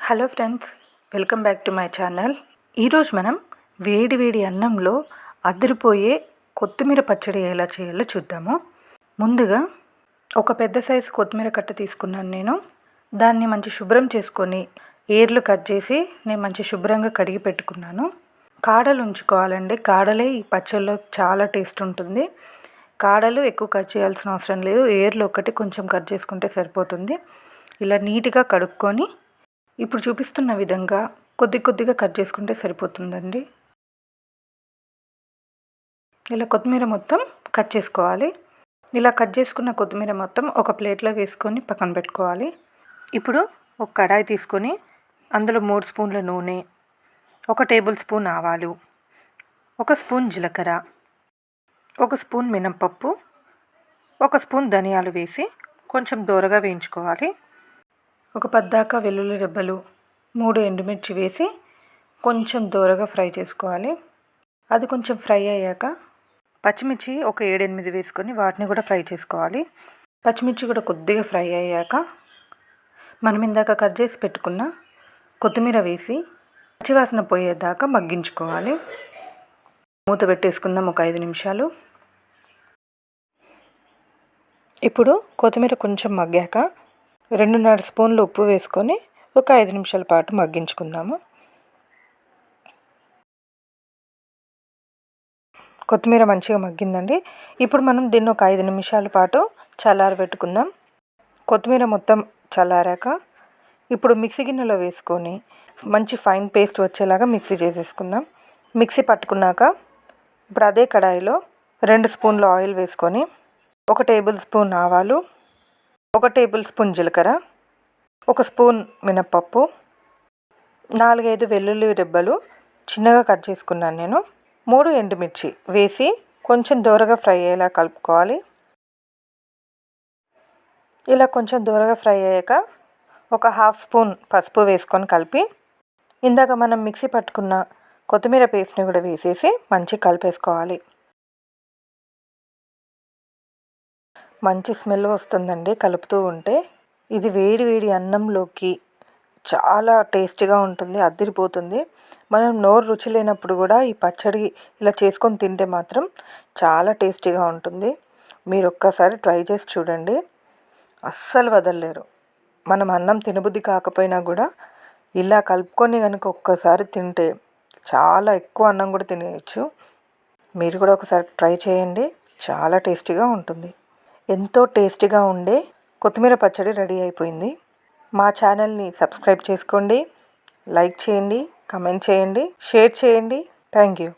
Hello friends, welcome back to my channel. ఈరోజు మనం వేడి వేడి అన్నంలో అదిరిపోయే కొత్తిమీర పచ్చడి ఎలా చేయాలో చూద్దాము. ముందుగా ఒక పెద్ద సైజు కొత్తిమీర కట్ట తీసుకున్నాను నేను. దాన్ని మంచి శుభ్రం చేసుకొని ఏర్లు కట్ చేసి నేను మంచి శుభ్రంగా కడిగి పెట్టుకున్నాను. కాడలు ఉంచుకోవాలండి. కాడలే ఈ పచ్చడిలో చాలా టేస్ట్ ఉంటుంది. కాడలు ఎక్కువ కట్ చేయాల్సిన అవసరం లేదు. ఏర్లు ఒకటి కొంచెం కట్ చేసుకుంటే సరిపోతుంది. ఇలా నీట్గా కడుక్కొని ఇప్పుడు చూపిస్తున్న విధంగా కొద్దిగా కట్ చేసుకుంటే సరిపోతుందండి. ఇలా కొత్తిమీర మొత్తం కట్ చేసుకోవాలి. ఇలా కట్ చేసుకున్న కొత్తిమీర మొత్తం ఒక ప్లేట్లో వేసుకొని పక్కన పెట్టుకోవాలి. ఇప్పుడు ఒక కడాయి తీసుకొని అందులో 3 స్పూన్ల నూనె, 1 టేబుల్ స్పూన్ ఆవాలు, 1 స్పూన్ జీలకర్ర, 1 స్పూన్ మినపప్పు, 1 స్పూన్ ధనియాలు వేసి కొంచెం దోరగా వేయించుకోవాలి. ఒక 10 దాకా వెల్లుల్లి రెబ్బలు, 3 ఎండుమిర్చి వేసి కొంచెం దోరగా ఫ్రై చేసుకోవాలి. అది కొంచెం ఫ్రై అయ్యాక పచ్చిమిర్చి ఒక 7-8 వేసుకొని వాటిని కూడా ఫ్రై చేసుకోవాలి. పచ్చిమిర్చి కూడా కొద్దిగా ఫ్రై అయ్యాక మనం ఇందాక కట్ చేసి పెట్టుకున్న కొత్తిమీర వేసి పచ్చివాసన పోయేదాకా మగ్గించుకోవాలి. మూత పెట్టేసుకుందాం ఒక 5 నిమిషాలు. ఇప్పుడు కొత్తిమీర కొంచెం మగ్గాక 2.5 స్పూన్లు ఉప్పు వేసుకొని ఒక 5 నిమిషాల పాటు మగ్గించుకుందాము. కొత్తిమీర మంచిగా మగ్గిందండి. ఇప్పుడు మనం దీన్ని ఒక 5 నిమిషాల పాటు చల్లారబెట్టుకుందాం. కొత్తిమీర మొత్తం చల్లారాక ఇప్పుడు మిక్సీ గిన్నెలో వేసుకొని మంచి ఫైన్ పేస్ట్ వచ్చేలాగా మిక్సీ చేసేసుకుందాం. మిక్సీ పట్టుకున్నాక ఇప్పుడు అదే కడాయిలో 2 స్పూన్లు ఆయిల్ వేసుకొని 1 టేబుల్ స్పూన్ ఆవాలు, 1 టేబుల్ స్పూన్ జీలకర్ర, 1 స్పూన్ మినపప్పు, 4-5 వెల్లుల్లి రెబ్బలు చిన్నగా కట్ చేసుకున్నాను నేను, 3 ఎండుమిర్చి వేసి కొంచెం దోరగా ఫ్రై అయ్యేలా కలుపుకోవాలి. ఇలా కొంచెం దోరగా ఫ్రై అయ్యాక ఒక 1/2 స్పూన్ పసుపు వేసుకొని కలిపి ఇందాక మనం మిక్సీ పట్టుకున్న కొత్తిమీర పేస్ట్ని కూడా వేసేసి మంచిగా కలిపేసుకోవాలి. మంచి స్మెల్ వస్తుందండి కలుపుతూ ఉంటే. ఇది వేడి వేడి అన్నంలోకి చాలా టేస్టీగా ఉంటుంది, అదిరిపోతుంది. మనం నోరు రుచి లేనప్పుడు కూడా ఈ పచ్చడి ఇలా చేసుకొని తింటే మాత్రం చాలా టేస్టీగా ఉంటుంది. మీరు ఒక్కసారి ట్రై చేసి చూడండి, అస్సలు వదలలేరు. మనం అన్నం తినబుద్ధి కాకపోయినా కూడా ఇలా కలుపుకొని కనుక ఒక్కసారి తింటే చాలా ఎక్కువ అన్నం కూడా తినేయచ్చు. మీరు కూడా ఒకసారి ట్రై చేయండి, చాలా టేస్టీగా ఉంటుంది. ఎంతో టేస్టీగా ఉండే కొత్తిమీర పచ్చడి రెడీ అయిపోయింది. మా ఛానల్ని సబ్స్క్రైబ్ చేసుకోండి, లైక్ చేయండి, కమెంట్ చేయండి, షేర్ చేయండి. Thank you.